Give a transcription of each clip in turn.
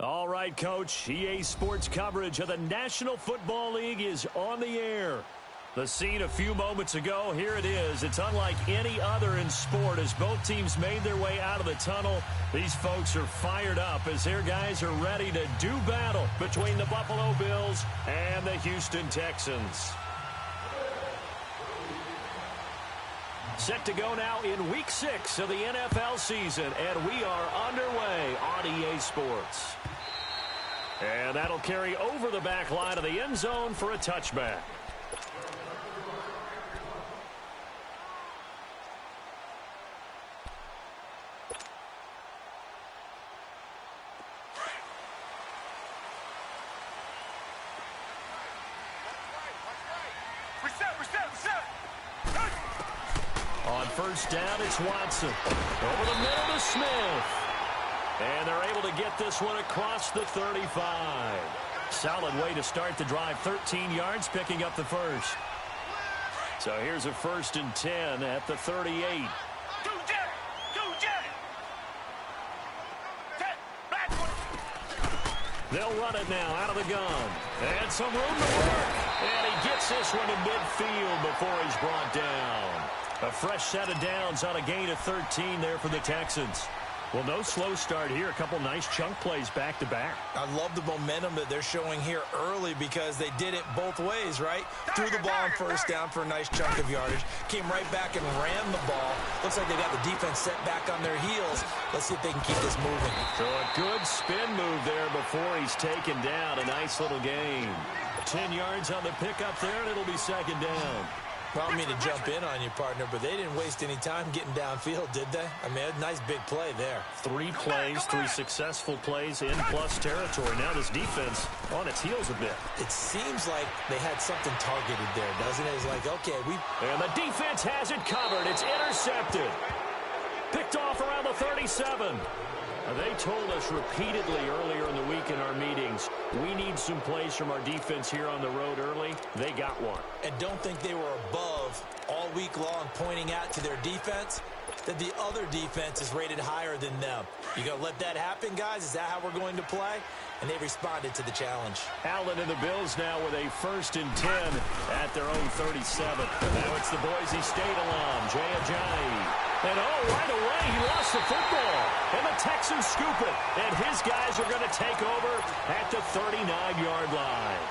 All right, Coach. EA Sports coverage of the National Football League is on the air. The scene a few moments ago, here it is. It's unlike any other in sport as both teams made their way out of the tunnel. These folks are fired up as their guys are ready to do battle between the Buffalo Bills and the Houston Texans. Set to go now in Week 6 of the NFL season, and we are underway on EA Sports. And that'll carry over the back line of the end zone for a touchback. On first down, it's Watson. Over the middle to Smith. And they're able to get this one across the 35. Solid way to start the drive. 13 yards, picking up the first. So here's a 1st and 10 at the 38. They'll run it now out of the gun. And some room to work. And he gets this one to midfield before he's brought down. A fresh set of downs on a gain of 13 there for the Texans. Well, no slow start here. A couple nice chunk plays back-to-back. I love the momentum that they're showing here early because they did it both ways, right? Threw the ball on first down for a nice chunk of yardage. Came right back and ran the ball. Looks like they got the defense set back on their heels. Let's see if they can keep this moving. So a good spin move there before he's taken down. A nice little gain. 10 yards on the pickup there, and it'll be 2nd down. Well, I don't mean to jump in on you, partner, but they didn't waste any time getting downfield, did they? I mean, a nice big play there. 3 plays, 3 successful plays in plus territory. Now this defense on its heels a bit. It seems like they had something targeted there, doesn't it? It's like, okay, And the defense has it covered. It's intercepted. Picked off around the 37. They told us repeatedly earlier in the week in our meetings, we need some plays from our defense here on the road early. They got one. And don't think they were above all week long pointing out to their defense that the other defense is rated higher than them. You going to let that happen, guys? Is that how we're going to play? And they responded to the challenge. Allen and the Bills now with a 1st and 10 at their own 37. Now it's the Boise State alum, Jay Ajayi. And right away, he lost the football. And the Texans scoop it. And his guys are going to take over at the 39-yard line.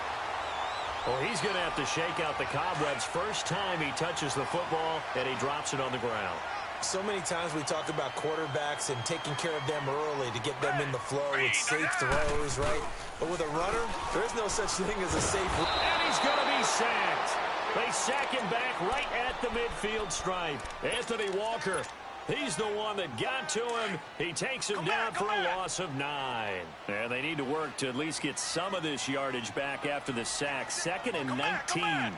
Well, he's going to have to shake out the cobwebs first time he touches the football, and he drops it on the ground. So many times we talk about quarterbacks and taking care of them early to get them in the flow with safe throws, right? But with a runner, there is no such thing as a safe. And he's going to be sacked. They sack him back right at the midfield stripe. Anthony Walker, he's the one that got to him. He takes him down for a loss of 9. And they need to work to at least get some of this yardage back after the sack. 2nd and 19.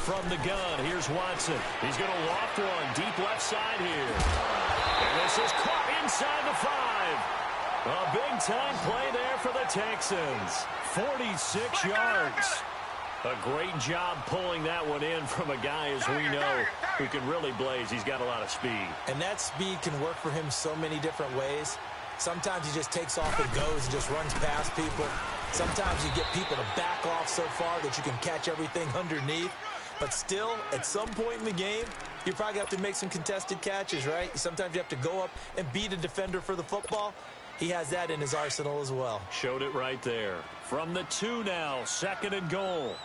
From the gun, here's Watson. He's going to loft one deep left side here. And this is caught inside the 5. A big-time play there for the Texans. 46 yards. A great job pulling that one in from a guy, as we know, who can really blaze. He's got a lot of speed. And that speed can work for him so many different ways. Sometimes he just takes off and goes and just runs past people. Sometimes you get people to back off so far that you can catch everything underneath. But still, at some point in the game, you probably have to make some contested catches, right? Sometimes you have to go up and beat a defender for the football. He has that in his arsenal as well. Showed it right there. From the 2 now, 2nd and goal.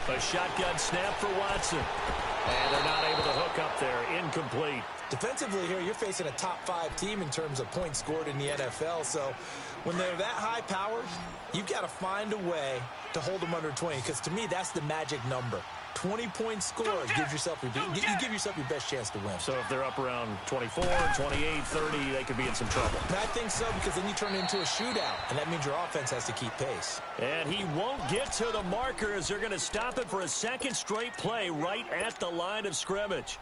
A shotgun snap for Watson. And they're not able to hook up there. Incomplete. Defensively here, you're facing a top 5 team in terms of points scored in the NFL. So when they're that high powered, you've got to find a way to hold them under 20. Because to me, that's the magic number. 20 points scored, you give yourself your best chance to win. So if they're up around 24, 28, 30, they could be in some trouble. And I think so, because then you turn it into a shootout, and that means your offense has to keep pace. And he won't get to the marker as they're going to stop it for a 2nd straight play right at the line of scrimmage.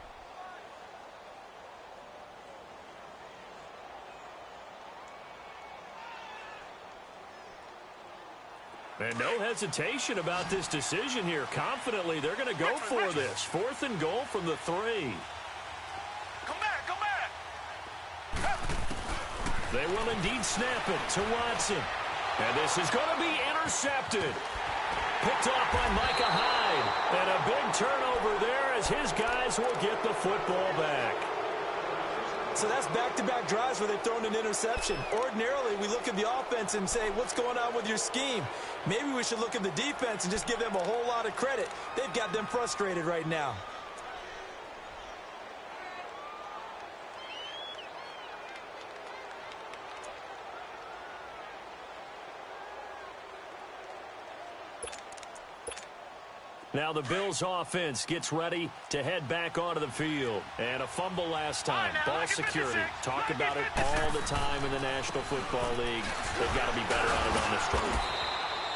And no hesitation about this decision here. Confidently, they're going to go for this. 4th and goal from the 3. Come back, come back. They will indeed snap it to Watson. And this is going to be intercepted. Picked off by Micah Hyde. And a big turnover there as his guys will get the football back. So that's back-to-back drives where they've thrown an interception. Ordinarily, we look at the offense and say, what's going on with your scheme? Maybe we should look at the defense and just give them a whole lot of credit. They've got them frustrated right now. Now the Bills offense gets ready to head back onto the field. And a fumble last time. Ball security. Talk about it all the time in the National Football League. They've got to be better at it on this drive.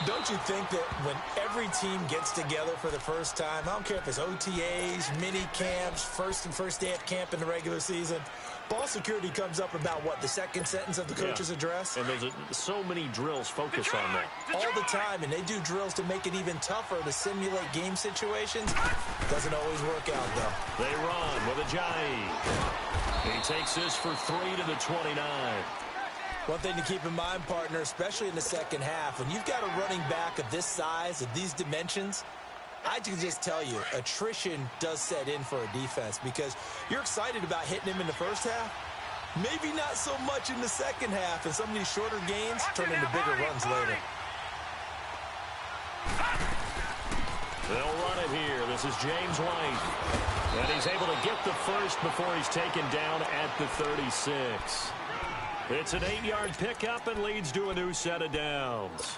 Don't you think that when every team gets together for the first time, I don't care if it's OTAs, mini camps, first day at camp in the regular season, ball security comes up about, what, the second sentence of the coach's address? And there's so many drills focus on that. All the time, and they do drills to make it even tougher to simulate game situations. Doesn't always work out, though. They run with Ajayi. He takes this for 3 to the 29. One thing to keep in mind, partner, especially in the second half, when you've got a running back of this size, of these dimensions, I can just tell you, attrition does set in for a defense because you're excited about hitting him in the first half. Maybe not so much in the second half, and some of these shorter gains turn into bigger runs later. They'll run it here. This is James White. And he's able to get the first before he's taken down at the 36. It's an 8-yard pickup and leads to a new set of downs.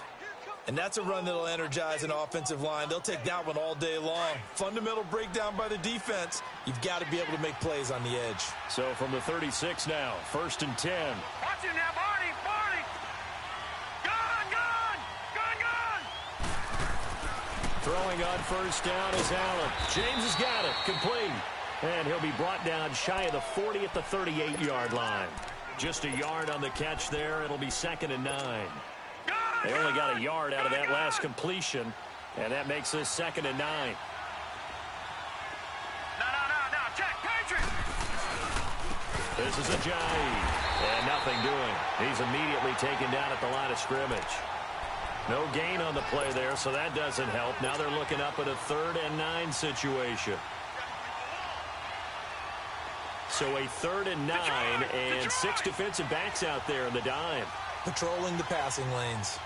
And that's a run that'll energize an offensive line. They'll take that one all day long. Fundamental breakdown by the defense. You've got to be able to make plays on the edge. So from the 36 now, 1st and 10. Watch it now, Barney, Barney. Gone. Throwing on first down is Allen. James has got it, complete. And he'll be brought down shy of the 40 at the 38-yard line. Just a yard on the catch there. It'll be 2nd and 9. They only got a yard out of that last completion, and that makes this 2nd and 9. No, check, Patriot. This is Ajayi, and nothing doing. He's immediately taken down at the line of scrimmage. No gain on the play there, so that doesn't help. Now they're looking up at a 3rd and 9 situation. So a 3rd and 9, and 6 defensive backs out there in the dime. Patrolling the passing lanes.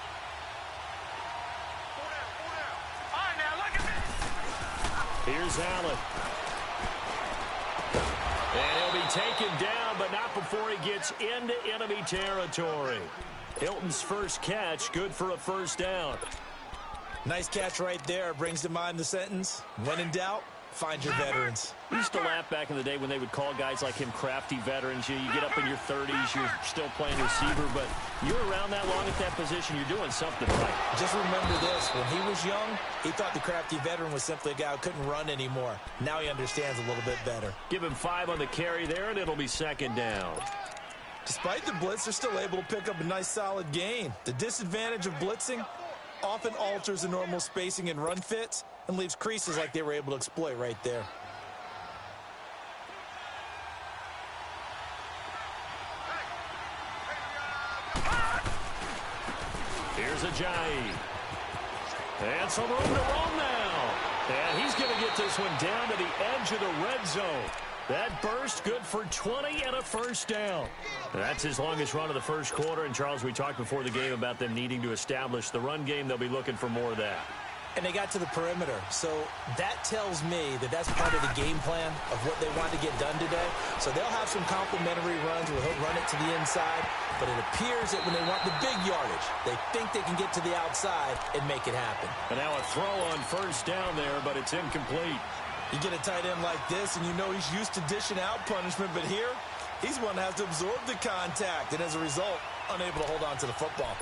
All right, now, look at this. Here's Allen. And he'll be taken down, but not before he gets into enemy territory. Hilton's first catch, good for a first down. Nice catch right there. Brings to mind the sentence, when in doubt, find your veterans. We used to laugh back in the day when they would call guys like him crafty veterans. You get up in your 30s, you're still playing receiver, but you're around that long at that position, you're doing something right. Just remember this, when he was young, he thought the crafty veteran was simply a guy who couldn't run anymore. Now he understands a little bit better. Give him 5 on the carry there, and it'll be 2nd down. Despite the blitz, they're still able to pick up a nice solid gain. The disadvantage of blitzing often alters the normal spacing and run fits and leaves creases like they were able to exploit right there. Here's Ajayi. And some room to roam now. And he's going to get this one down to the edge of the red zone. That burst good for 20 and a first down. That's his longest run of the first quarter. And, Charles, we talked before the game about them needing to establish the run game. They'll be looking for more of that. And they got to the perimeter. So that tells me that that's part of the game plan of what they want to get done today. So they'll have some complimentary runs where he'll run it to the inside. But it appears that when they want the big yardage, they think they can get to the outside and make it happen. And now a throw on first down there, but it's incomplete. You get a tight end like this, and you know he's used to dishing out punishment. But here, he's one that has to absorb the contact. And as a result, unable to hold on to the football.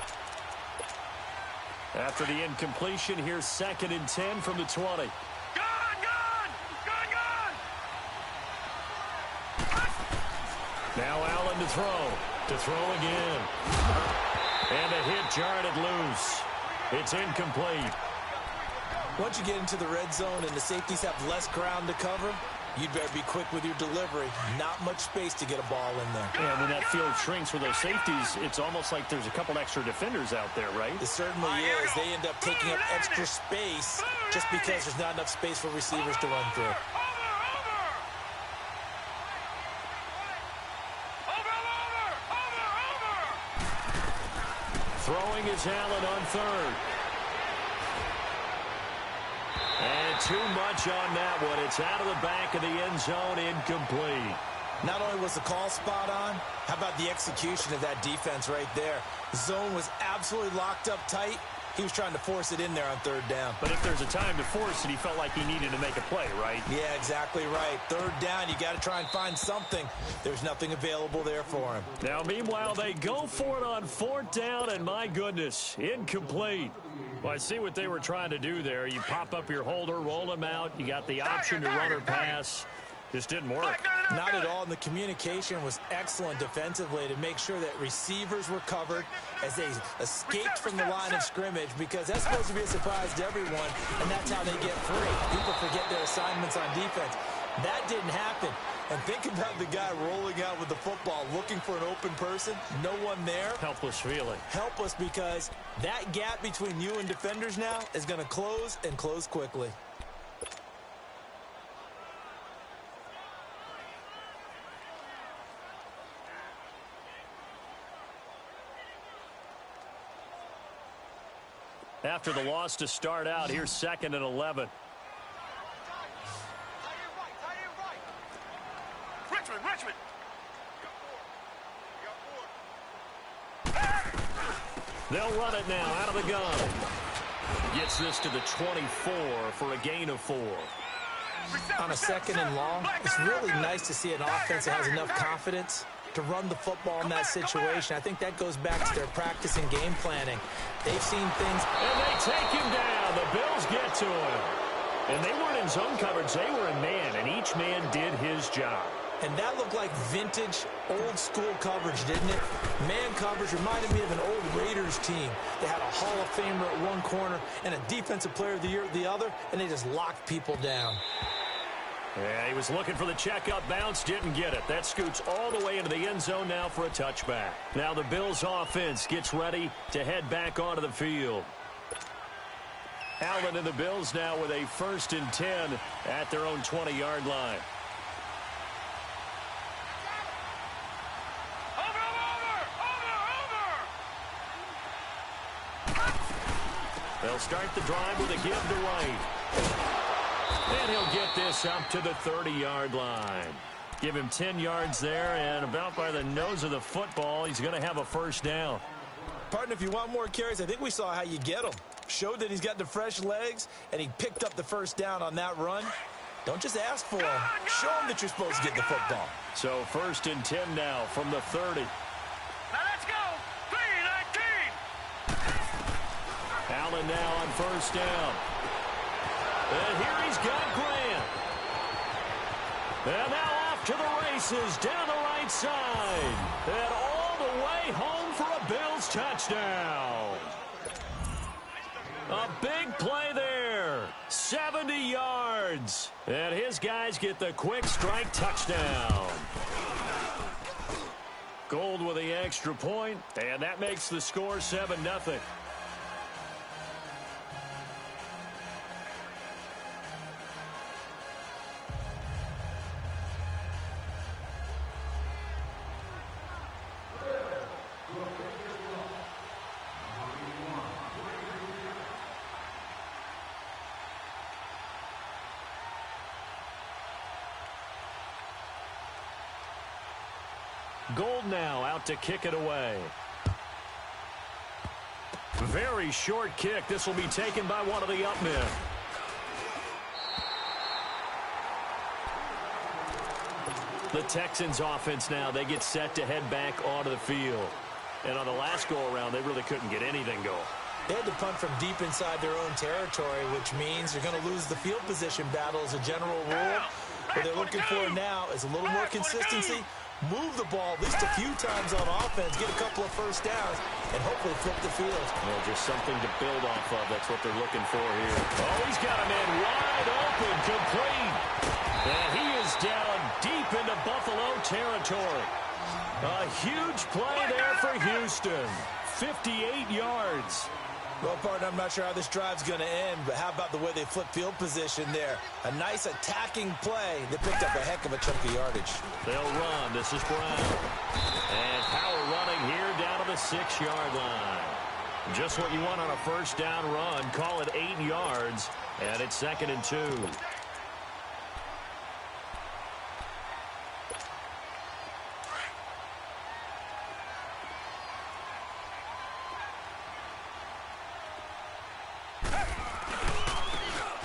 After the incompletion, here's 2nd and 10 from the 20. Now Allen to throw. To throw again. And a hit jarred it loose. It's incomplete. Once you get into the red zone and the safeties have less ground to cover, You'd better be quick with your delivery. Not much space to get a ball in there. And when that field shrinks for those safeties, it's almost like there's a couple extra defenders out there, right? It certainly is. They end up taking up extra space just because there's not enough space for receivers to run through. Throwing is Allen on third. And too much on that one. It's out of the back of the end zone, incomplete. Not only was the call spot on, how about the execution of that defense right there? The zone was absolutely locked up tight. He was trying to force it in there on third down. But if there's a time to force it, he felt like he needed to make a play, right? Yeah, exactly right. Third down, you got to try and find something. There's nothing available there for him. Now, meanwhile, they go for it on fourth down, and my goodness, incomplete. Well, I see what they were trying to do there. You pop up your holder, roll him out. You got the option to run or pass. Just didn't work. Not at all, and the communication was excellent defensively to make sure that receivers were covered as they escaped from the line of scrimmage, because that's supposed to be a surprise to everyone, and that's how they get free. People forget their assignments on defense. That didn't happen. And think about the guy rolling out with the football, looking for an open person, no one there. Helpless feeling. Helpless, because that gap between you and defenders now is going to close, and close quickly. After the loss to start out, here's 2nd and 11. Richmond. They'll run it now out of the gun. Gets this to the 24 for a gain of 4. On a 2nd and long, it's really nice to see an offense that has enough confidence to run the football in that situation. I think that goes back to their practice and game planning. They've seen things. And they take him down. The Bills get to him. And they weren't in zone coverage. They were in man, and each man did his job. And that looked like vintage, old-school coverage, didn't it? Man coverage reminded me of an old Raiders team. They had a Hall of Famer at one corner and a Defensive Player of the Year at the other, and they just locked people down. Yeah, he was looking for the check-up bounce, didn't get it. That scoots all the way into the end zone now for a touchback. Now the Bills offense gets ready to head back onto the field. Allen and the Bills now with a 1st and 10 at their own 20-yard line. They'll start the drive with a give to White. And he'll get this up to the 30-yard line. Give him 10 yards there, and about by the nose of the football, he's going to have a 1st down. Partner, if you want more carries, I think we saw how you get them. Showed that he's got the fresh legs, and he picked up the 1st down on that run. Don't just ask for him. Show him that you're supposed to get the football. So 1st and 10 now from the 30. Now let's go. 3-19. Allen now on 1st down. And here he's got Grant. And now off to the races down the right side. And all the way home for a Bills touchdown. A big play there. 70 yards. And his guys get the quick strike touchdown. Gold with the extra point, and that makes the score 7-0. Gold now out to kick it away. Very short kick. This will be taken by one of the up men. The Texans offense now, they get set to head back onto the field. And on the last go-around, they really couldn't get anything going. They had to punt from deep inside their own territory, which means you're going to lose the field position battle as a general rule. What they're looking for now is a little more consistency. Move the ball at least a few times on offense, get a couple of 1st downs, and hopefully flip the field. Well, just something to build off of. That's what they're looking for here. Oh, he's got a man wide open, complete. And he is territory. A huge play there for Houston. 58 yards. Well, partner, I'm not sure how this drive's going to end, but how about the way they flip field position there? A nice attacking play. They picked up a heck of a chunk of yardage. They'll run. This is Brown. And power running here down to the 6-yard line. Just what you want on a first down run. Call it 8 yards, and it's 2nd and 2.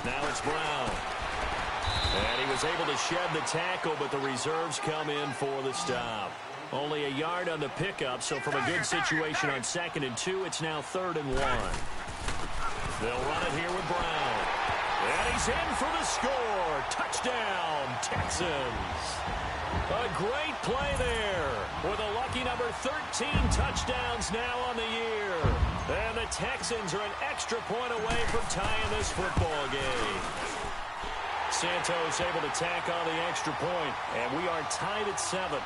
Now it's Brown. And he was able to shed the tackle, but the reserves come in for the stop. Only a yard on the pickup, so from a good situation on 2nd and 2, it's now 3rd and 1. They'll run it here with Brown. And he's in for the score. Touchdown, Texans. A great play there with a lucky number 13 touchdowns now on the year. And the Texans are an extra point away from tying this football game. Santos able to tack on the extra point, and we are tied at 7.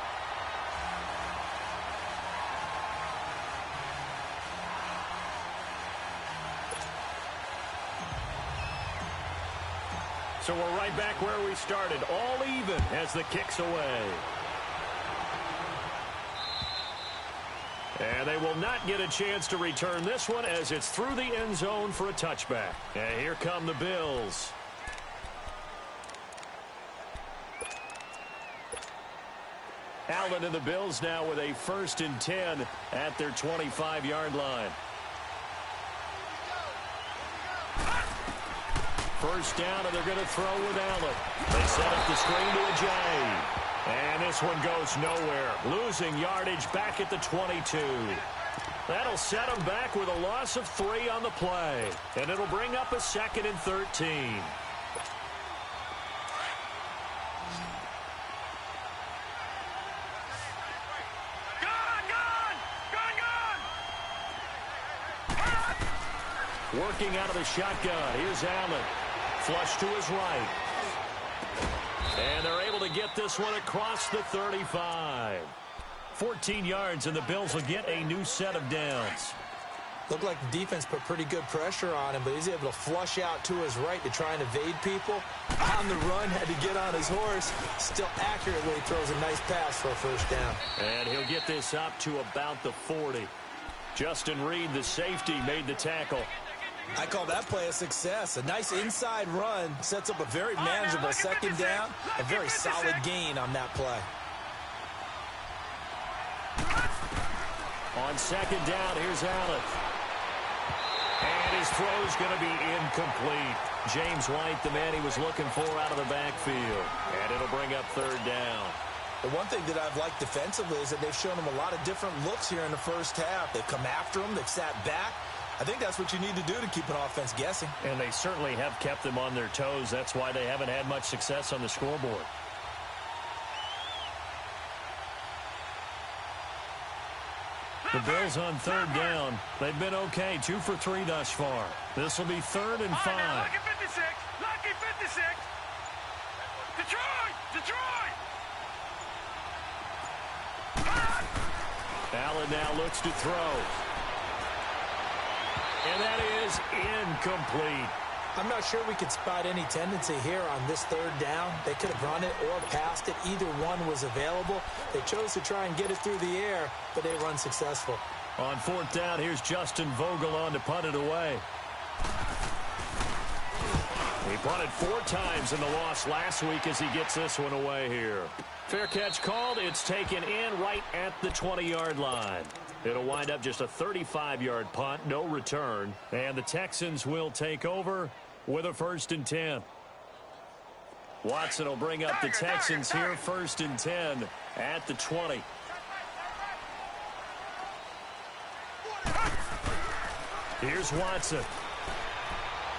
So we're right back where we started, all even as the kick's away. And they will not get a chance to return this one as it's through the end zone for a touchback. And here come the Bills. Allen and the Bills now with a 1st and 10 at their 25-yard line. First down, and they're going to throw with Allen. They set up the screen to Ajayi. And this one goes nowhere. Losing yardage back at the 22. That'll set them back with a loss of 3 on the play. And it'll bring up a 2nd and 13. Working out of the shotgun. Here's Allen. Flush to his right. And they're able to get this one across the 35. 14 yards, and the Bills will get a new set of downs. Looked like the defense put pretty good pressure on him, but he's able to flush out to his right to try and evade people. On the run, had to get on his horse. Still accurately throws a nice pass for a first down. And he'll get this up to about the 40. Justin Reed, the safety, made the tackle. I call that play a success. A nice inside run sets up a very manageable 2nd down. A very solid gain on that play. On 2nd down, here's Allen. And his throw's going to be incomplete. James White, the man he was looking for out of the backfield. And it'll bring up 3rd down. The one thing that I've liked defensively is that they've shown him a lot of different looks here in the first half. They've come after him. They've sat back. I think that's what you need to do to keep an offense guessing. And they certainly have kept them on their toes. That's why they haven't had much success on the scoreboard. The Bills on 3rd down. They've been okay, 2 for 3 thus far. This will be 3rd and 5. Lucky 56. Lucky 56. Detroit. Allen now looks to throw. And that is incomplete. I'm not sure we could spot any tendency here on this 3rd down. They could have run it or passed it. Either one was available. They chose to try and get it through the air, but they were unsuccessful. On 4th down, here's Justin Vogel on to punt it away. He punted 4 times in the loss last week as he gets this one away here. Fair catch called. It's taken in right at the 20-yard line. It'll wind up just a 35-yard punt, no return. And the Texans will take over with a 1st and 10. Watson will bring up the Texans here, 1st and 10 at the 20. Here's Watson.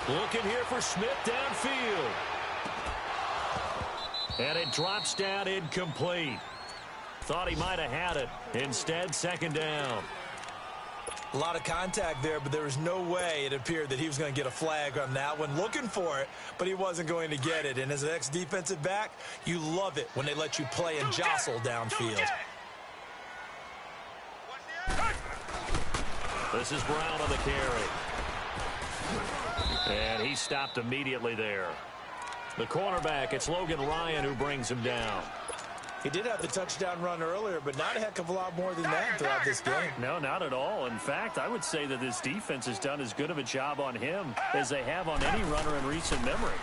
Looking here for Smith downfield. And it drops down incomplete. Thought he might have had it. Instead, 2nd down. A lot of contact there, but there was no way it appeared that he was going to get a flag on that one. Looking for it, but he wasn't going to get it. And as an ex-defensive back, you love it when they let you play and jostle downfield. This is Brown on the carry. And he stopped immediately there. The cornerback, it's Logan Ryan who brings him down. He did have the touchdown run earlier, but not a heck of a lot more than that throughout this game. No, not at all. In fact, I would say that this defense has done as good of a job on him as they have on any runner in recent memory.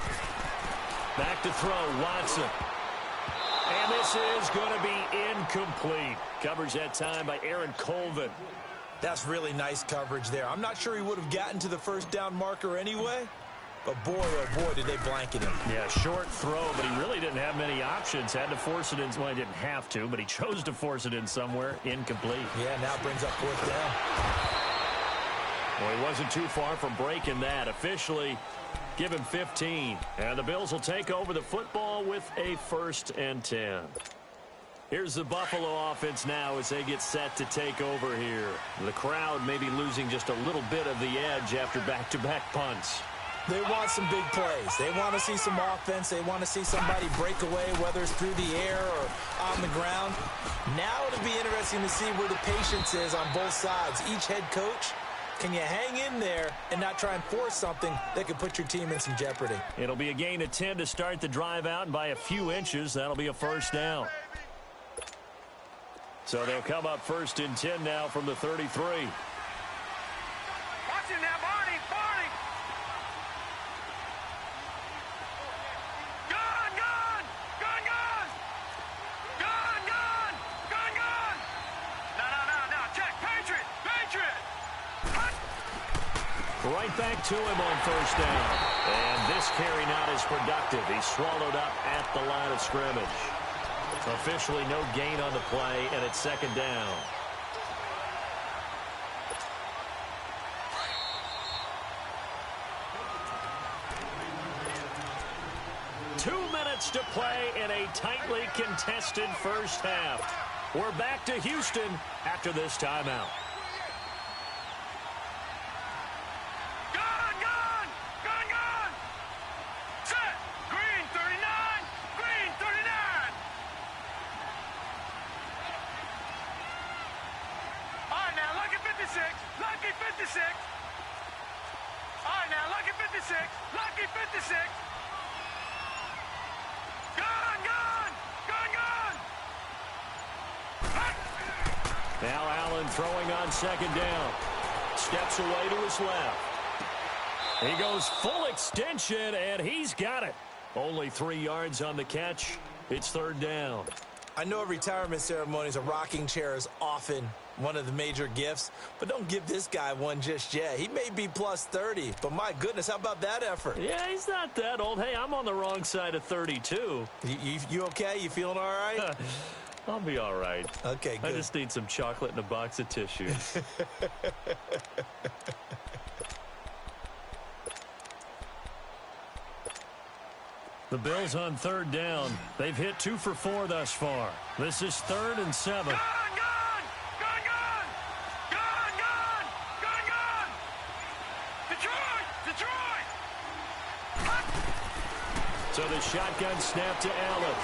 Back to throw, Watson. And this is going to be incomplete. Coverage that time by Aaron Colvin. That's really nice coverage there. I'm not sure he would have gotten to the first down marker anyway. But boy, oh boy, did they blanket him. Yeah, short throw, but he really didn't have many options. Had to force it in. Well, he didn't have to, but he chose to force it in somewhere. Incomplete. Yeah, now brings up fourth down. Well, he wasn't too far from breaking that. Officially, give him 15. And the Bills will take over the football with a 1st and 10. Here's the Buffalo offense now as they get set to take over here. The crowd may be losing just a little bit of the edge after back-to-back punts. They want some big plays. They want to see some offense. They want to see somebody break away, whether it's through the air or on the ground. Now it'll be interesting to see where the patience is on both sides. Each head coach, can you hang in there and not try and force something that could put your team in some jeopardy? It'll be a gain of 10 to start the drive out, and by a few inches, that'll be a 1st down. So they'll come up 1st and 10 now from the 33. Watch it now, Barney. Barney. Gun, gun. Gun, gun. Gun, gun. Gun, gun. No. Check. Patriot. Patriot. Right back to him on 1st down. And this carry not as productive. He's swallowed up at the line of scrimmage. Officially no gain on the play, and it's 2nd down. Two minutes to play in a tightly contested first half. We're back to Houston after this timeout. Lucky 56. All right, now, lucky 56. Lucky 56. Gun, gun. Gun, gun. Now Allen throwing on 2nd down. Steps away to his left. He goes full extension, and he's got it. Only 3 yards on the catch. It's 3rd down. I know at retirement ceremonies, a rocking chair is often one of the major gifts, but don't give this guy one just yet. He may be plus 30, but my goodness, how about that effort? Yeah, he's not that old. Hey, I'm on the wrong side of 32. You okay? You feeling all right? I'll be all right. Okay, good. I just need some chocolate and a box of tissues. The Bills on 3rd down. They've hit 2 for 4 thus far. This is 3rd and 7. Gun, gun. Gun, gun. Gun, gun. Gun, gun. Detroit. Detroit. So the shotgun snap to Allen.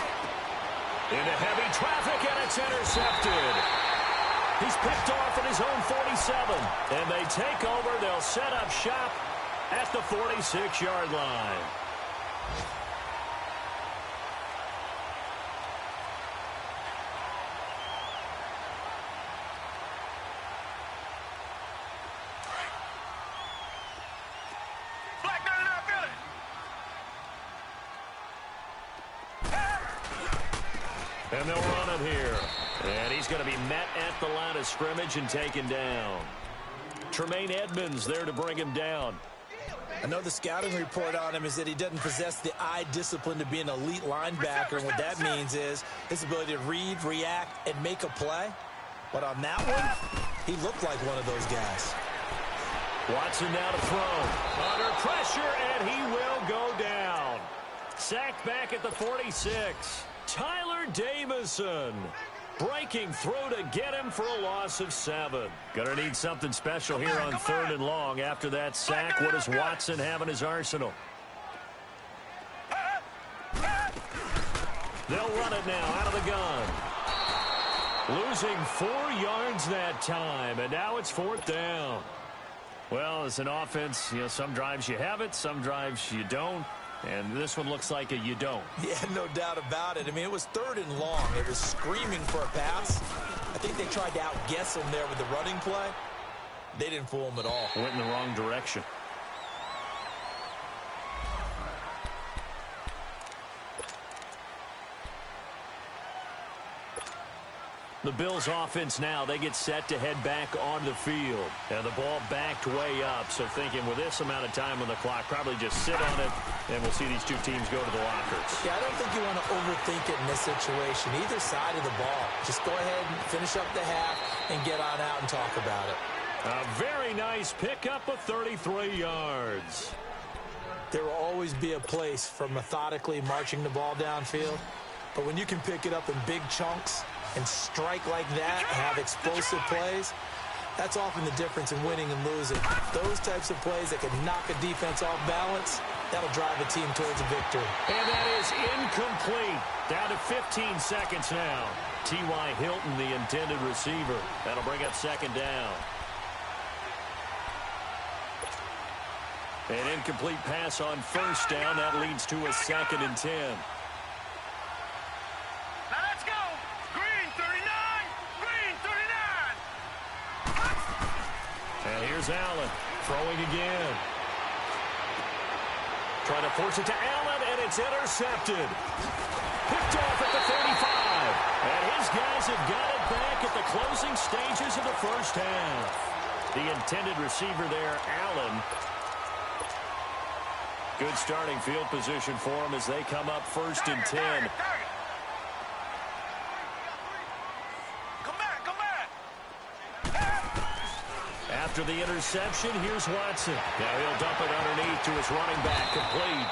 Into heavy traffic, and it's intercepted. He's picked off at his own 47. And they take over. They'll set up shop at the 46-yard line. And they'll run it here. And he's going to be met at the line of scrimmage and taken down. Tremaine Edmonds there to bring him down. I know the scouting report on him is that he doesn't possess the eye discipline to be an elite linebacker. And what that means is his ability to read, react, and make a play. But on that one, he looked like one of those guys. Watson now to throw. Under pressure, and he will go down. Sacked back at the 46. Tyler Davison. Breaking through to get him for a loss of 7. Gonna need something special here on 3rd and long. After that sack, what does Watson have in his arsenal? They'll run it now out of the gun. Losing 4 yards that time, and now it's 4th down. Well, as an offense, some drives you have it, some drives you don't. And this one looks like a you don't. Yeah, no doubt about it. I mean, it was 3rd and long. It was screaming for a pass. I think they tried to outguess him there with the running play. They didn't fool him at all. Went in the wrong direction. The Bills offense now, they get set to head back on the field. And the ball backed way up. So thinking with this amount of time on the clock, probably just sit on it, and we'll see these two teams go to the lockers. Yeah, I don't think you want to overthink it in this situation. Either side of the ball. Just go ahead and finish up the half and get on out and talk about it. A very nice pickup of 33 yards. There will always be a place for methodically marching the ball downfield. But when you can pick it up in big chunks and strike like that, have explosive plays, that's often the difference in winning and losing. Those types of plays that can knock a defense off balance, that'll drive a team towards a victory. And that is incomplete. Down to 15 seconds now. T.Y. Hilton, the intended receiver. That'll bring up 2nd down. An incomplete pass on 1st down. That leads to a 2nd and 10. Here's Allen throwing again. Trying to force it to Allen, and it's intercepted. Picked off at the 35. And his guys have got it back at the closing stages of the 1st half. The intended receiver there, Allen. Good starting field position for him as they come up 1st and 10. After the interception, here's Watson. Now he'll dump it underneath to his running back, complete.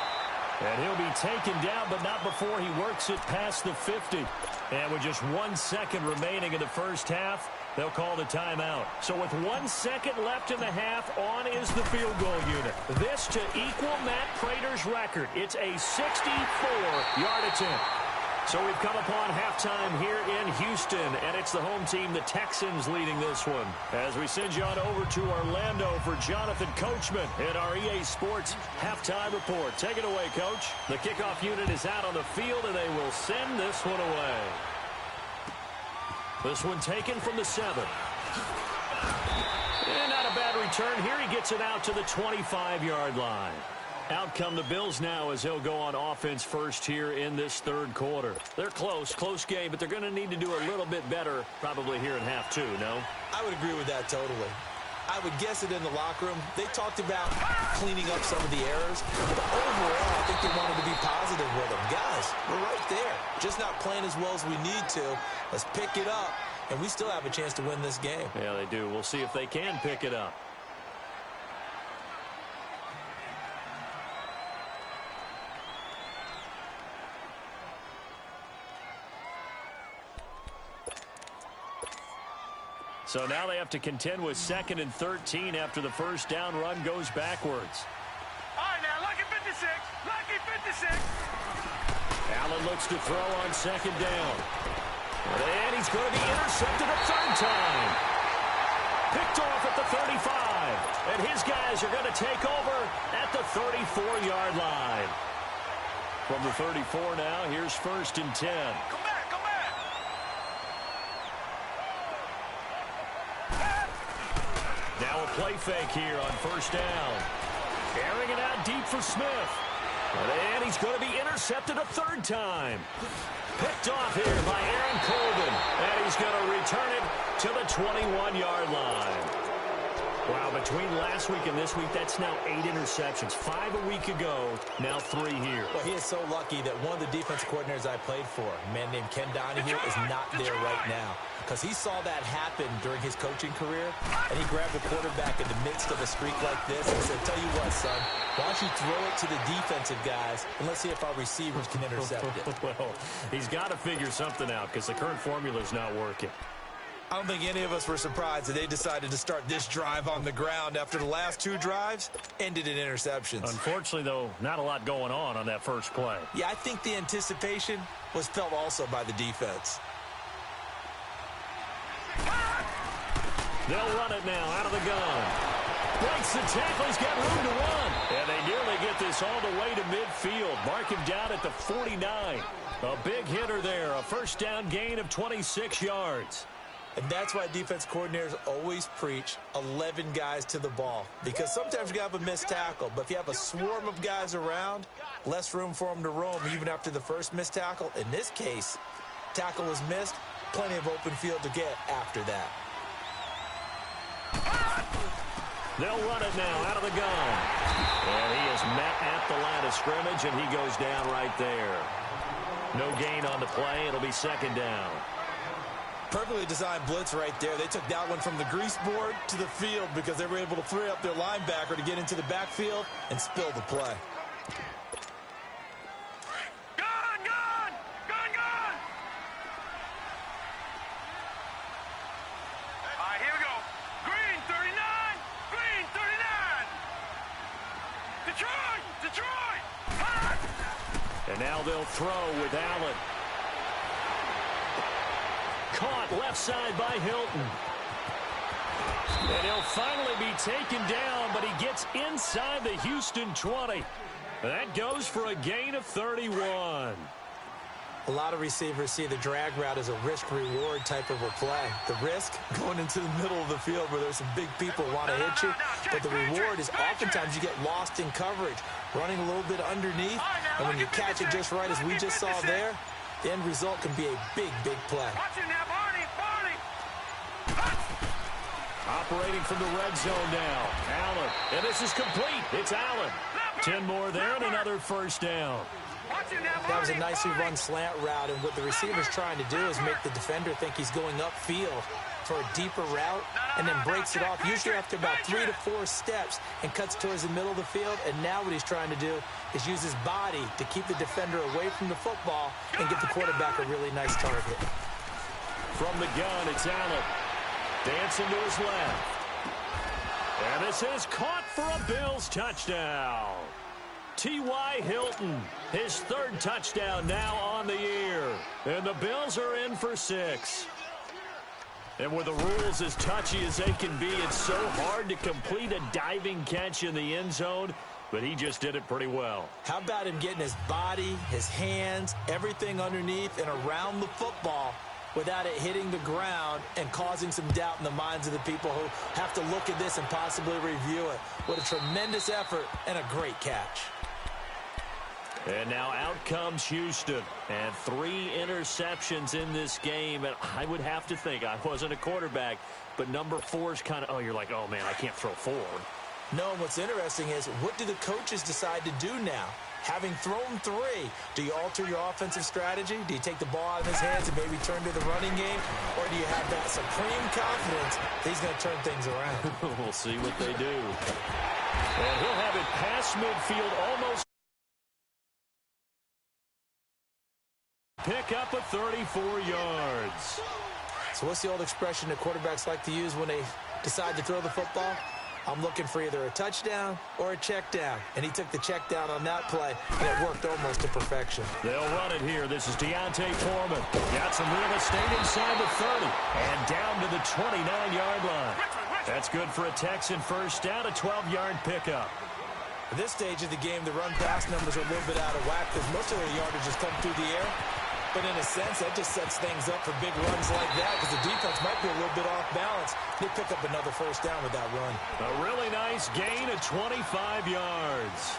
And he'll be taken down, but not before he works it past the 50. And with just 1 second remaining in the 1st half, they'll call the timeout. So with 1 second left in the half, on is the field goal unit. This to equal Matt Prater's record. It's a 64-yard attempt. So we've come upon halftime here in Houston, and it's the home team, the Texans, leading this one. As we send you on over to Orlando for Jonathan Coachman in our EA Sports Halftime Report. Take it away, Coach. The kickoff unit is out on the field, and they will send this one away. This one taken from the 7. And not a bad return here. He gets it out to the 25-yard line. Out come the Bills now as they'll go on offense first here in this 3rd quarter. They're close game, but they're going to need to do a little bit better probably here in half 2, no? I would agree with that totally. I would guess it in the locker room. They talked about cleaning up some of the errors, but overall, I think they wanted to be positive with them. Guys, we're right there. Just not playing as well as we need to. Let's pick it up, and we still have a chance to win this game. Yeah, they do. We'll see if they can pick it up. So now they have to contend with 2nd and 13 after the 1st down run goes backwards. All right, now, lucky 56. Lucky 56. Allen looks to throw on 2nd down. And he's going to be intercepted a 3rd time. Picked off at the 35. And his guys are going to take over at the 34-yard line. From the 34 now, here's 1st and 10. Come back, come back. Now a play fake here on 1st down. Airing it out deep for Smith. And he's going to be intercepted a 3rd time. Picked off here by Aaron Colvin. And he's going to return it to the 21-yard line. Wow, between last week and this week, that's now 8 interceptions. 5 a week ago, now 3 here. Well, he is so lucky that one of the defense coordinators I played for, a man named Ken Donahue, is not there right now. Because he saw that happen during his coaching career, and he grabbed the quarterback in the midst of a streak like this and said, tell you what, son, why don't you throw it to the defensive guys, and let's see if our receivers can intercept it. Well, he's got to figure something out because the current formula is not working. I don't think any of us were surprised that they decided to start this drive on the ground after the last 2 drives ended in interceptions. Unfortunately, though, not a lot going on that first play. Yeah, I think the anticipation was felt also by the defense. They'll run it now out of the gun. Breaks the tackle. He's got room to run. And they nearly get this all the way to midfield. Mark him down at the 49. A big hitter there. A first down gain of 26 yards. And that's why defense coordinators always preach 11 guys to the ball. Because sometimes you have a missed tackle. But if you have a swarm of guys around, less room for them to roam even after the first missed tackle. In this case, tackle was missed. Plenty of open field to get after that. They'll run it now out of the gun. And he is met at the line of scrimmage, and he goes down right there. No gain on the play. It'll be second down. Perfectly designed blitz right there. They took that one from the grease board to the field because they were able to free up their linebacker to get into the backfield and spill the play. Gun, gun! Gun, gun! All right, here we go. Green 39! Green 39! Detroit! Detroit! Hot! And now they'll throw with Allen. Caught left side by Hilton. And he'll finally be taken down, but he gets inside the Houston 20. That goes for a gain of 31. A lot of receivers see the drag route as a risk-reward type of a play. The risk, going into the middle of the field where there's some big people who want to hit you. But the reward is oftentimes you get lost in coverage, running a little bit underneath. And when you catch it just right, as we just saw there, the end result can be a big, big play. Watch it now, Barney! Barney! Operating from the red zone now. Allen. And this is complete. It's Allen. 10 more there and another first down. That was a nicely run slant route, and what the receiver's trying to do is make the defender think he's going upfield for a deeper route and then breaks it off, usually after about 3 to 4 steps, and cuts towards the middle of the field. And now what he's trying to do is use his body to keep the defender away from the football and get the quarterback a really nice target. From the gun, it's Allen. Dancing to his left. And this is caught for a Bills touchdown. T.Y. Hilton, his 3rd touchdown now on the year. And the Bills are in for 6. And with the rules as touchy as they can be, it's so hard to complete a diving catch in the end zone, but he just did it pretty well. How about him getting his body, his hands, everything underneath and around the football without it hitting the ground and causing some doubt in the minds of the people who have to look at this and possibly review it. What a tremendous effort and a great catch. And now out comes Houston. And 3 interceptions in this game. And I would have to think, I wasn't a quarterback, but number 4 is kind of, oh, you're like, oh, man, I can't throw 4. No, and what's interesting is, what do the coaches decide to do now? Having thrown 3, do you alter your offensive strategy? Do you take the ball out of his hands and maybe turn to the running game? Or do you have that supreme confidence that he's going to turn things around? We'll see what they do. And he'll have it past midfield almost. Pick up a 34 yards. So what's the old expression that quarterbacks like to use when they decide to throw the football? I'm looking for either a touchdown or a check down. And he took the check down on that play, and it worked almost to perfection. They'll run it here. This is Deontay Foreman. Got some real estate inside the 30 and down to the 29-yard line. That's good for a Texan first down, a 12-yard pickup. At this stage of the game, the run-pass numbers are a little bit out of whack because most of their yardage has come through the air. But in a sense, that just sets things up for big runs like that because the defense might be a little bit off balance. They pick up another first down with that run. A really nice gain of 25 yards.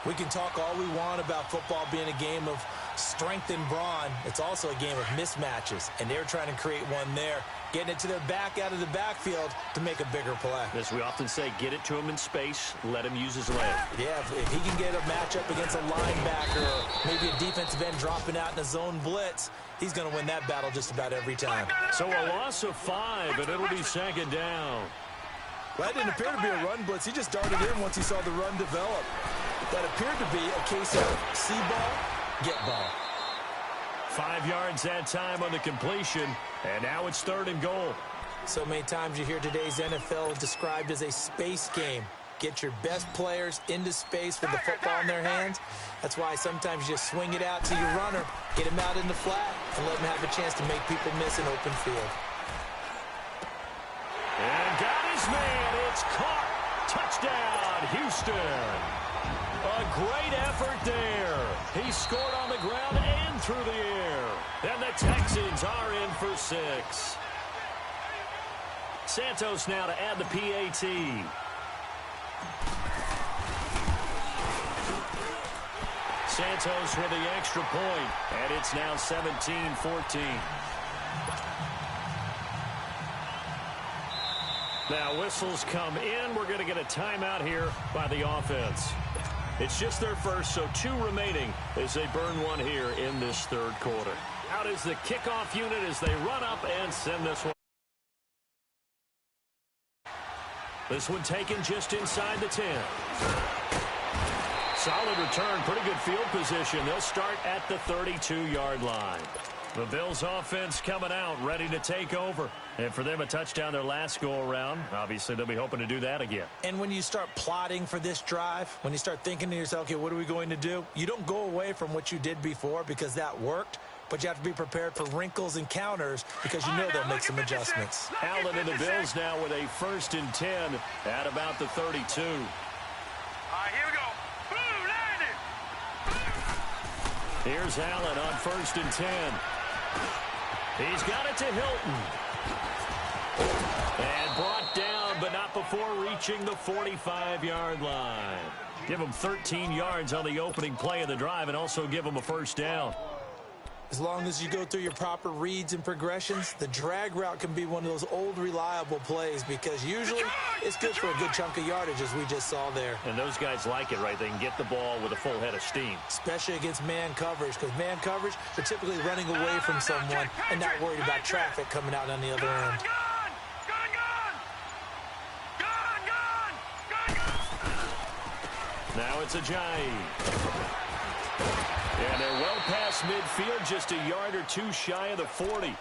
We can talk all we want about football being a game of strength and brawn. It's also a game of mismatches, and they're trying to create one there, getting it to their back out of the backfield to make a bigger play. As we often say, get it to him in space, let him use his leg. Yeah, if he can get a matchup against a linebacker or maybe a defensive end dropping out in a zone blitz, he's going to win that battle just about every time. So a loss of 5, and it'll be second down. Well, that didn't appear to be a run blitz. He just darted in once he saw the run develop. That appeared to be a case of see ball, get ball. 5 yards that time on the completion, and now it's 3rd and goal. So many times you hear today's NFL described as a space game. Get your best players into space with the football in their hands. That's why sometimes you just swing it out to your runner, get him out in the flat, and let him have a chance to make people miss an open field. And got his man. It's caught. Touchdown, Houston. A great effort there. He scored on the ground and through the air. And the Texans are in for 6. Santos now to add the PAT. Santos with the extra point, and it's now 17-14. Now whistles come in. We're going to get a timeout here by the offense. It's just their first, so 2 remaining as they burn one here in this 3rd quarter. Out is the kickoff unit as they run up and send this one. This one taken just inside the 10. Solid return, pretty good field position. They'll start at the 32-yard line. The Bills offense coming out, ready to take over. And for them, a touchdown their last go-around. Obviously, they'll be hoping to do that again. And when you start plotting for this drive, when you start thinking to yourself, okay, what are we going to do? You don't go away from what you did before because that worked, but you have to be prepared for wrinkles and counters because you know they'll make some adjustments. Allen and the Bills now with a 1st and 10 at about the 32. All right, here we go. Blue, landed. Here's Allen on 1st and 10. He's got it to Hilton. And brought down, but not before reaching the 45-yard line. Give him 13 yards on the opening play of the drive and also give him a 1st down. As long as you go through your proper reads and progressions, the drag route can be one of those old reliable plays because usually it's good for a good chunk of yardage as we just saw there. And those guys like it, right? They can get the ball with a full head of steam. Especially against man coverage because man coverage, they're typically running away from someone and not worried about traffic coming out on the other end. Now it's Ajayi. And they're well past midfield, just a yard or 2 shy of the 40.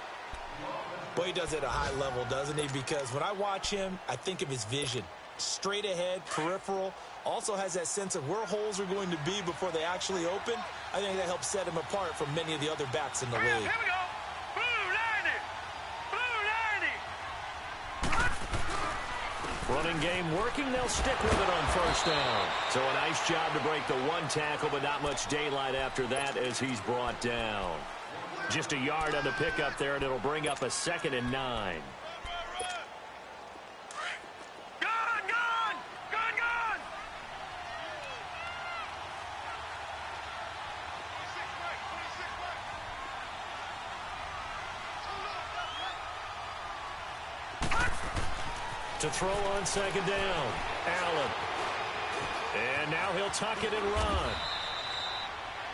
Boy, he does it at a high level, doesn't he? Because when I watch him, I think of his vision. Straight ahead, peripheral, also has that sense of where holes are going to be before they actually open. I think that helps set him apart from many of the other backs in the league. Here we go. Blue, landed. Blue, landed. Running game working. They'll stick with it on 1st down. So a nice job to break the 1 tackle, but not much daylight after that as he's brought down. Just a yard on the pickup there, and it'll bring up a 2nd and 9. To throw on 2nd down, Allen. And now he'll tuck it and run.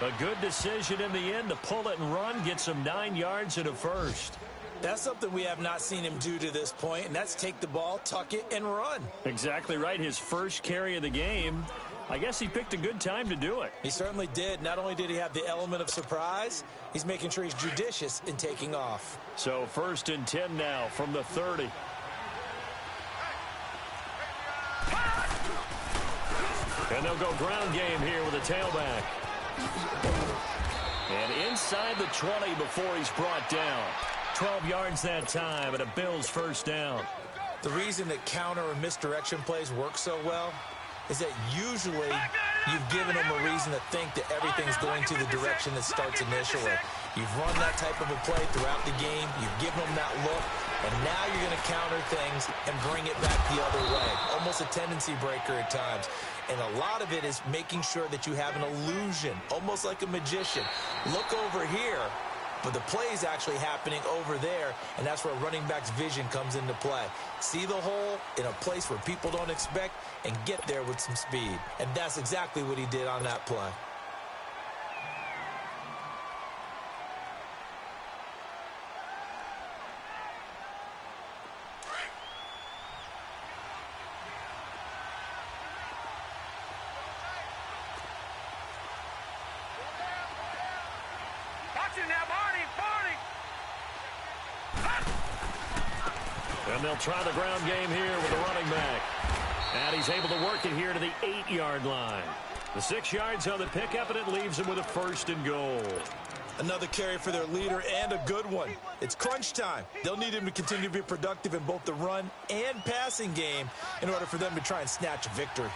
A good decision in the end to pull it and run, gets him 9 yards and a 1st. That's something we have not seen him do to this point, and that's take the ball, tuck it, and run. Exactly right. His first carry of the game. I guess he picked a good time to do it. He certainly did. Not only did he have the element of surprise, he's making sure he's judicious in taking off. So 1st and 10 now from the 30. And they'll go ground game here with a tailback. And inside the 20 before he's brought down. 12 yards that time and a Bills 1st down. The reason that counter or misdirection plays work so well is that usually you've given them a reason to think that everything's going to the direction it starts initially. You've run that type of a play throughout the game. You've given them that look. And now you're going to counter things and bring it back the other way. Almost a tendency breaker at times. And a lot of it is making sure that you have an illusion, almost like a magician. Look over here, but the play is actually happening over there, and that's where running back's vision comes into play. See the hole in a place where people don't expect and get there with some speed. And that's exactly what he did on that play. And they'll try the ground game here with the running back. And he's able to work it here to the 8-yard line. The 6 yards on the pickup, and it leaves him with a 1st and goal. Another carry for their leader, and a good one. It's crunch time. They'll need him to continue to be productive in both the run and passing game in order for them to try and snatch a victory.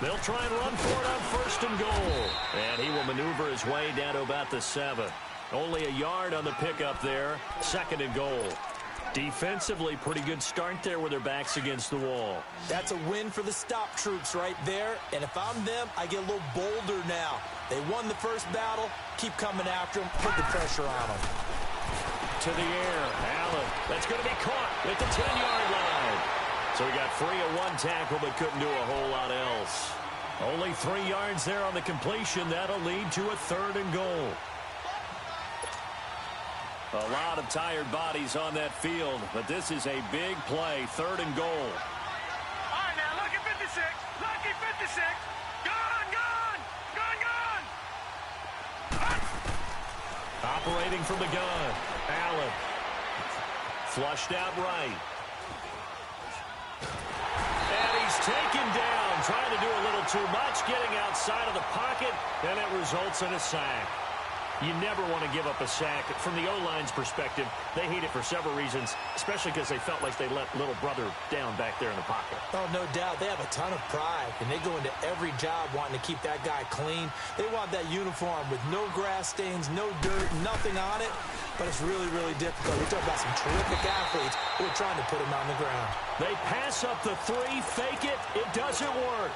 They'll try and run for it on 1st and goal. And he will maneuver his way down to about the 7. Only a yard on the pickup there. 2nd and goal. Defensively, pretty good start there with their backs against the wall. That's a win for the stop troops right there. And if I'm them, I get a little bolder now. They won the first battle. Keep coming after them. Put the pressure on them. To the air. Allen. That's going to be caught at the 10-yard line. So he got free of one tackle but couldn't do a whole lot else. Only 3 yards there on the completion. That'll lead to a 3rd and goal. A lot of tired bodies on that field, but this is a big play. 3rd and goal. All right, now, lucky 56. Lucky 56. Gone, gone. Gone, gone. Operating from the gun. Allen. Flushed out right. And he's taken down. Trying to do a little too much. Getting outside of the pocket. And it results in a sack. You never want to give up a sack. From the O-line's perspective, they hate it for several reasons, especially because they felt like they let little brother down back there in the pocket. Oh, no doubt. They have a ton of pride, and they go into every job wanting to keep that guy clean. They want that uniform with no grass stains, no dirt, nothing on it. But it's really, really difficult. We talk about some terrific athletes who are trying to put him on the ground. They pass up the 3, fake it. It doesn't work.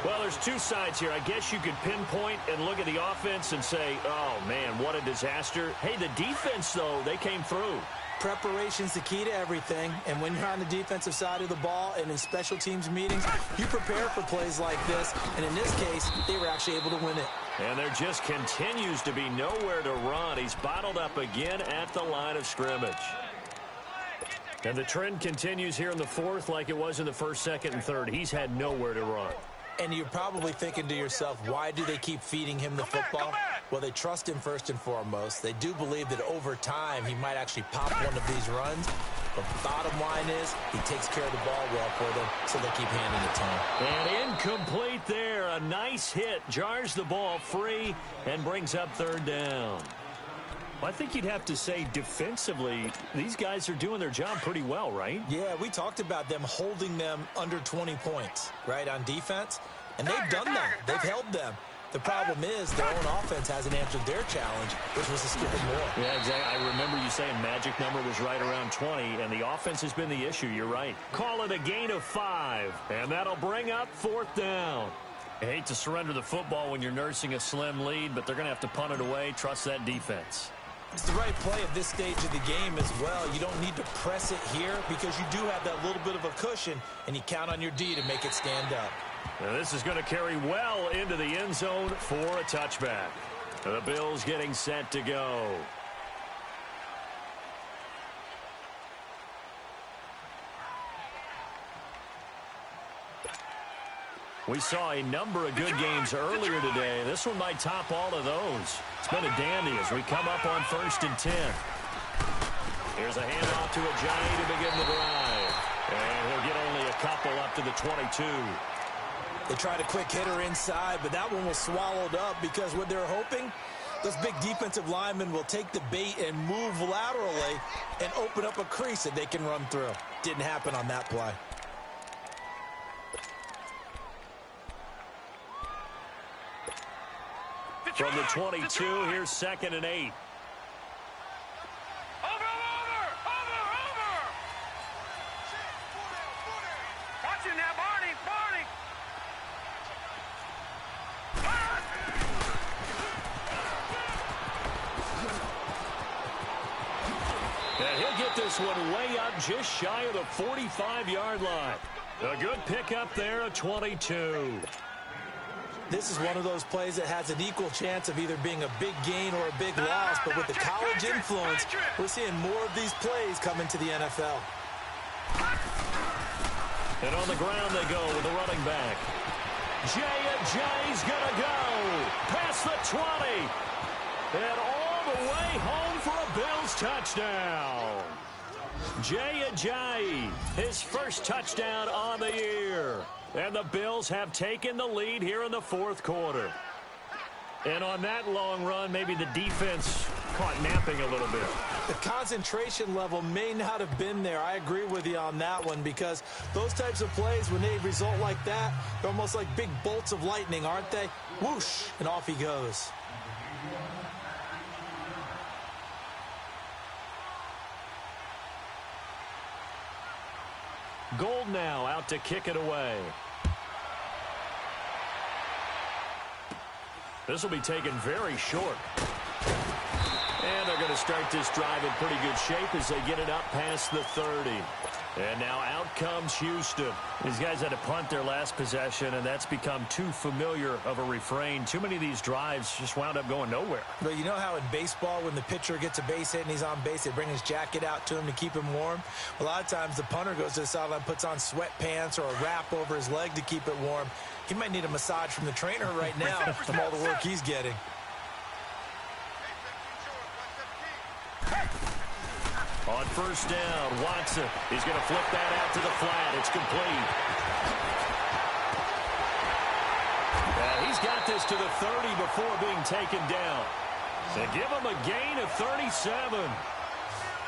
Well, there's 2 sides here. I guess you could pinpoint and look at the offense and say, oh, man, what a disaster. Hey, the defense, though, they came through. Preparation's the key to everything, and when you're on the defensive side of the ball and in special teams meetings, you prepare for plays like this, and in this case, they were actually able to win it. And there just continues to be nowhere to run. He's bottled up again at the line of scrimmage. And the trend continues here in the 4th like it was in the 1st, 2nd, and 3rd. He's had nowhere to run. And you're probably thinking to yourself, why do they keep feeding him the football? Well, they trust him first and foremost. They do believe that over time he might actually pop one of these runs. But the bottom line is he takes care of the ball well for them, so they keep handing it to him. And incomplete there. A nice hit. Jars the ball free and brings up 3rd down. I think you'd have to say defensively, these guys are doing their job pretty well, right? Yeah, we talked about them holding them under 20 points, right, on defense. And they've done that. They've held them. The problem is their own offense hasn't answered their challenge, which was to skip it more. Yeah, exactly. I remember you saying magic number was right around 20, and the offense has been the issue. You're right. Call it a gain of 5, and that'll bring up 4th down. I hate to surrender the football when you're nursing a slim lead, but they're going to have to punt it away. Trust that defense. It's the right play at this stage of the game as well. You don't need to press it here because you do have that little bit of a cushion, and you count on your D to make it stand up. Now this is going to carry well into the end zone for a touchback. The Bills getting set to go. We saw a number of good games earlier today. This one might top all of those. It's been a dandy as we come up on 1st and 10. Here's a handoff to Ajayi to begin the drive. And he'll get only a couple up to the 22. They tried a quick hitter inside, but that one was swallowed up because what they're hoping, those big defensive linemen will take the bait and move laterally and open up a crease that they can run through. Didn't happen on that play. From the 22, here's 2nd and 8. get this one way up just shy of the 45-yard line. A good pickup there at 22. This is one of those plays that has an equal chance of either being a big gain or a big loss, but with the college influence, we're seeing more of these plays come into the NFL. And on the ground they go with the running back. Jay's going to go past the 20. And all the way home for a Bills touchdown. Jay Ajayi, his first touchdown on the year. And the Bills have taken the lead here in the fourth quarter. And on that long run, maybe the defense caught napping a little bit. The concentration level may not have been there. I agree with you on that one, because those types of plays, when they result like that, they're almost like big bolts of lightning, aren't they? Whoosh, and off he goes. Gold now out to kick it away. This will be taken very short. And they're going to start this drive in pretty good shape as they get it up past the 30. And now out comes Houston. These guys had to punt their last possession, and that's become too familiar of a refrain. Too many of these drives just wound up going nowhere. But you know how in baseball, when the pitcher gets a base hit and he's on base, they bring his jacket out to him to keep him warm? A lot of times the punter goes to the sideline, puts on sweatpants or a wrap over his leg to keep it warm. He might need a massage from the trainer right now from all the work he's getting. On first down, Watson. He's going to flip that out to the flat. It's complete. He's got this to the 30 before being taken down. They give him a gain of 37.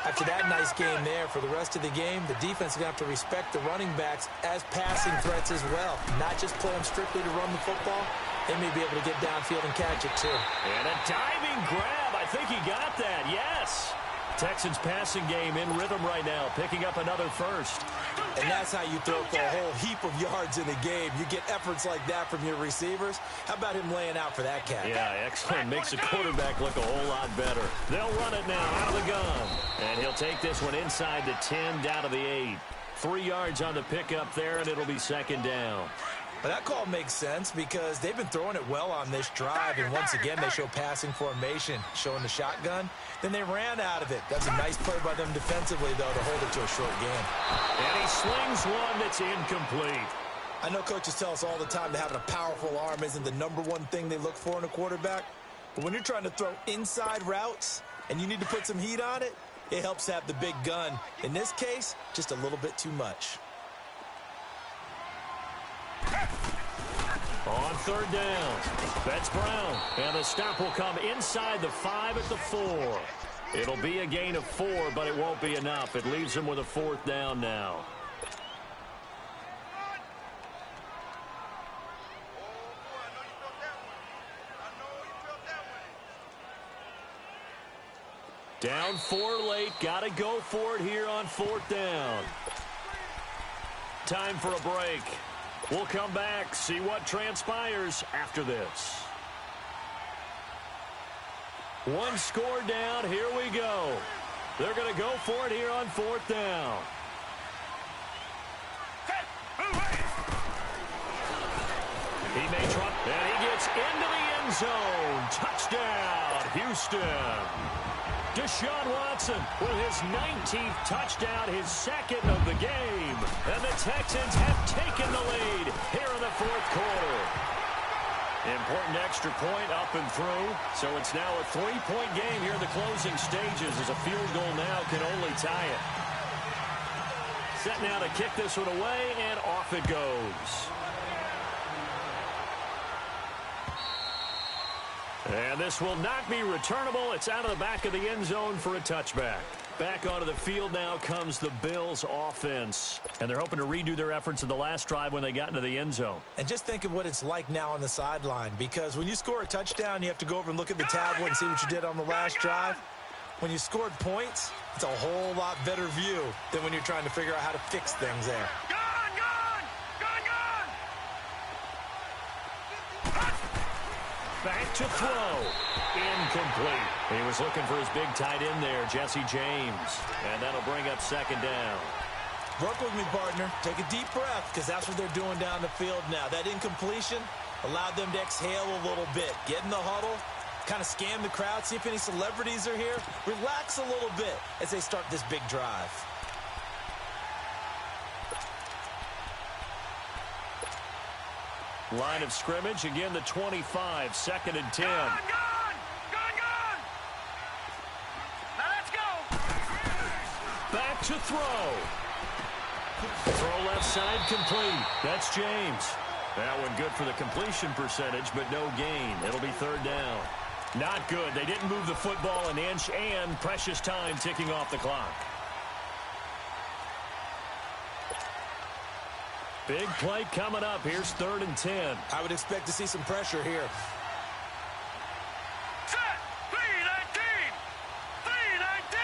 After that nice game there, for the rest of the game, the defense is going to have to respect the running backs as passing threats as well. Not just play them strictly to run the football. They may be able to get downfield and catch it too. And a diving grab. I think he got that. Yes. Texans passing game in rhythm right now, picking up another first. And that's how you throw for a whole heap of yards in a game. You get efforts like that from your receivers. How about him laying out for that catch? Yeah, excellent. Makes the quarterback look a whole lot better. They'll run it now out of the gun. And he'll take this one inside the 10, down to the 8. 3 yards on the pickup there, and it'll be second down. But that call makes sense because they've been throwing it well on this drive, and once again they show passing formation, showing the shotgun. Then they ran out of it. That's a nice play by them defensively, though, to hold it to a short game. And he slings one that's incomplete. I know coaches tell us all the time that having a powerful arm isn't the #1 thing they look for in a quarterback. But when you're trying to throw inside routes and you need to put some heat on it, it helps have the big gun. In this case, just a little bit too much. On third down, that's Brown. And the stop will come inside the 5 at the 4. It'll be a gain of 4, but it won't be enough. It leaves him with a 4th down now. Down 4 late. Got to go for it here on 4th down. Time for a break. We'll come back, see what transpires after this. One score down. Here we go. They're going to go for it here on 4th down. He may try, and he gets into the end zone. Touchdown, Houston. Deshaun Watson with his 19th touchdown, his 2nd of the game. And the Texans have taken the lead here in the 4th quarter. Important extra point up and through. So it's now a 3-point game here in the closing stages as a field goal now can only tie it. Set now to kick this one away, and off it goes. And this will not be returnable. It's out of the back of the end zone for a touchback. Back onto the field now comes the Bills offense. And they're hoping to redo their efforts in the last drive when they got into the end zone. And just think of what it's like now on the sideline. Because when you score a touchdown, you have to go over and look at the tablet and see what you did on the last drive. When you scored points, it's a whole lot better view than when you're trying to figure out how to fix things there. Back to throw. Incomplete. He was looking for his big tight end there, Jesse James. And that'll bring up second down. Work with me, partner. Take a deep breath, because that's what they're doing down the field now. That incompletion allowed them to exhale a little bit. Get in the huddle, kind of scan the crowd, see if any celebrities are here. Relax a little bit as they start this big drive. Line of scrimmage, again the 25, second and 10. Gone! Now let's go! Back to throw. Throw left side complete. That's James. That one good for the completion percentage, but no gain. It'll be third down. Not good. They didn't move the football an inch, and precious time ticking off the clock. Big play coming up. Here's third and 10. I would expect to see some pressure here. Set! 3-19! 3-19!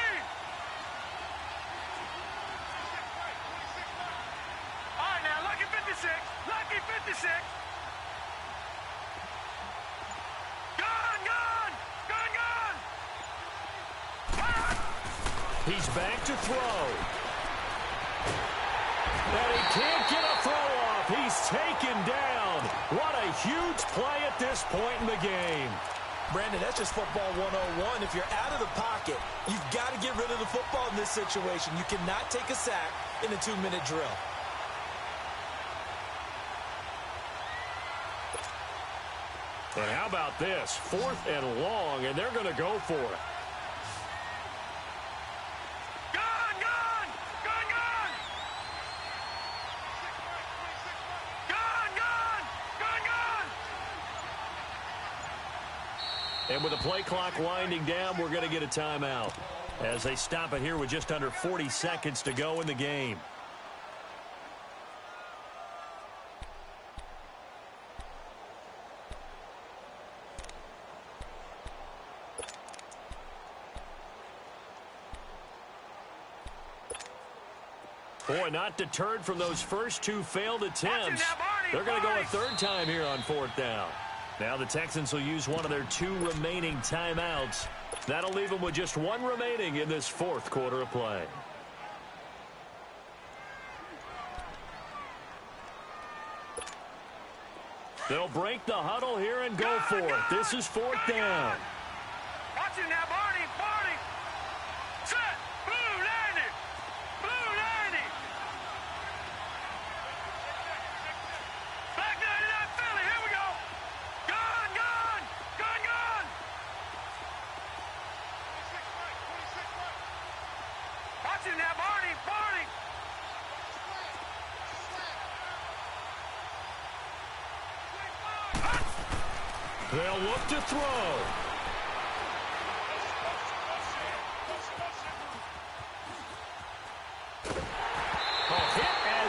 All right, now, lucky 56. Lucky 56. Gone! He's back to throw. And he can't get a throw off. He's taken down. What a huge play at this point in the game. Brandon, that's just football 101. If you're out of the pocket, you've got to get rid of the football in this situation. You cannot take a sack in a 2-minute drill. And how about this? 4th and long, and they're going to go for it. And with the play clock winding down, we're going to get a timeout as they stop it here with just under 40 seconds to go in the game. Boy, not deterred from those first 2 failed attempts. They're going to go a third time here on 4th down. Now the Texans will use one of their 2 remaining timeouts. That'll leave them with just 1 remaining in this 4th quarter of play. They'll break the huddle here and go for it. This is 4th down. Watch it now, Barney. Barney. Set. Blue 90. Blue 90. Back 99 Philly. Here we go. Gone. Watch it now, Barney. Barney. They'll look to throw.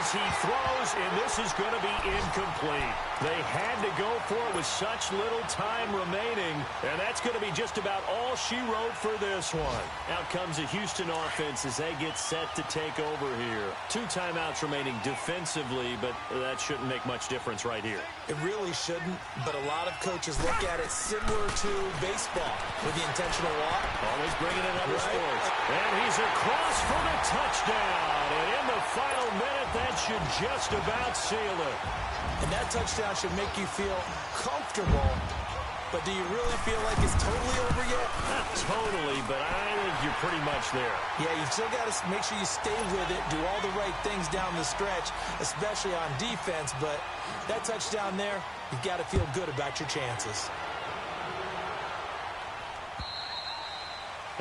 As he throws, and this is going to be incomplete. They had to go for it with such little time remaining, and that's going to be just about all she wrote for this one. Out comes the Houston offense as they get set to take over here. 2 timeouts remaining defensively, but that shouldn't make much difference right here. It really shouldn't, but a lot of coaches look at it similar to baseball with the intentional walk. Always bringing in other sports. And he's across for the touchdown. And in the final minute, that should just about seal it. And that touchdown should make you feel comfortable. But do you really feel like it's totally over yet? Not totally, but I think you're pretty much there. Yeah, you still got to make sure you stay with it, do all the right things down the stretch, especially on defense. But that touchdown there, you've got to feel good about your chances.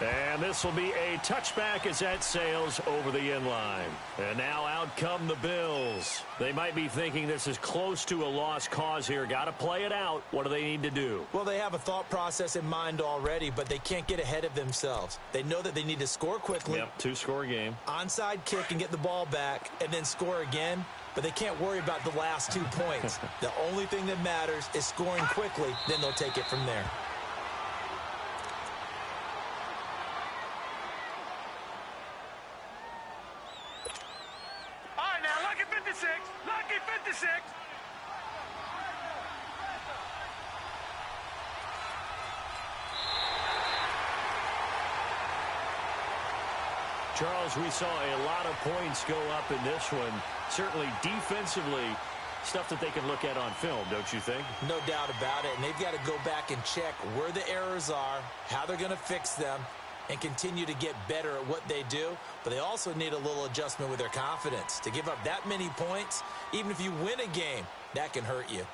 And this will be a touchback as that sails over the end line. And now out come the Bills. They might be thinking this is close to a lost cause here. Got to play it out. What do they need to do? Well, they have a thought process in mind already, but they can't get ahead of themselves. They know that they need to score quickly. Yep, 2-score game. Onside kick and get the ball back and then score again. But they can't worry about the last 2 points. The only thing that matters is scoring quickly. Then they'll take it from there. Charles, we saw a lot of points go up in this one. Certainly defensively, stuff that they can look at on film, don't you think? No doubt about it. And they've got to go back and check where the errors are, how they're going to fix them, and continue to get better at what they do. But they also need a little adjustment with their confidence. To give up that many points, even if you win a game, that can hurt you.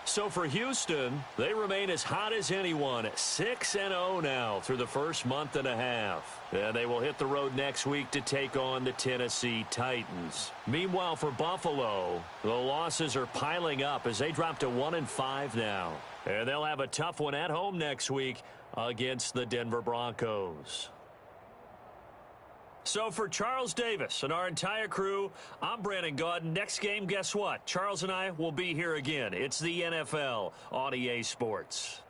So for Houston, they remain as hot as anyone, 6-0 now through the first month and a half. And they will hit the road next week to take on the Tennessee Titans. Meanwhile, for Buffalo, the losses are piling up as they drop to 1-5 now. And they'll have a tough one at home next week against the Denver Broncos. So for Charles Davis and our entire crew, I'm Brandon Gaudin. Next game, guess what? Charles and I will be here again. It's the NFL on EA Sports.